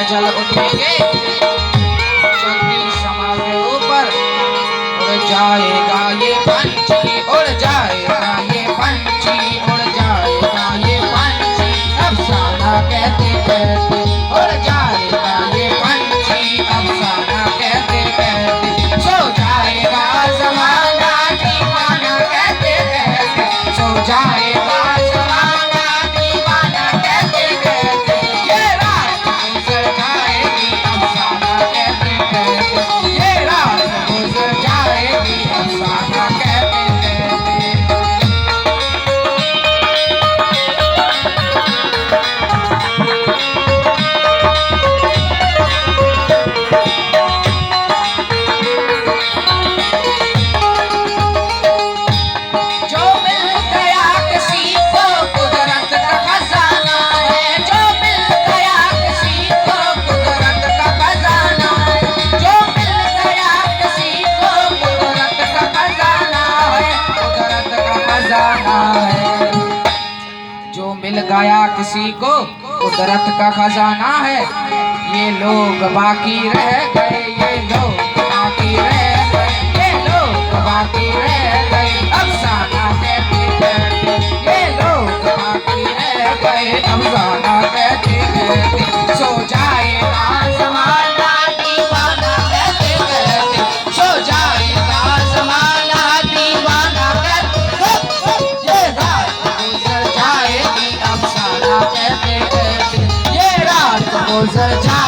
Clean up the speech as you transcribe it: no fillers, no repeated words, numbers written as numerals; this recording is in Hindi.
जल उठेंगे, चलती समा के ऊपर उड़ जाएगा ये पंछी, उड़ जाएगा ये पंछी, उड़ जाएगा ये पंछी, अफसाना कहते कहते उड़ जाएगा ये पंछी, अफसाना कहते कहते सो जाएगा ज़माना दीवाना कहते कहते, सो जाएगा ज़माना दीवाना कहते कहते, ये रात गुजर जाएगी अफसाना कहते कहते, ये रात गुजर जाएगी अफसाना कहते कहते। जो मिल गया किसी को कुदरत का खजाना है, जो मिल गया किसी को कुदरत का खजाना है, जो मिल गया किसी को कुदरत का खजाना है, कुदरत का खजाना है। जो मिल गया किसी को कुदरत का खजाना है, ये लोग बाकी रह गए, ये लोग बाकी रह गए, ये लोग बाकी रह गए, अफसाना कहते कहते, ये लोग बाकी रह गए, अफसाना कहते कहते, सो जाएगा ज़माना दीवाना कहते कहते, सो जाएगा ज़माना दीवाना कहते, ये रात गुजर जाएगी अफसाना कहते कहते, ये रात गुजर जाएगी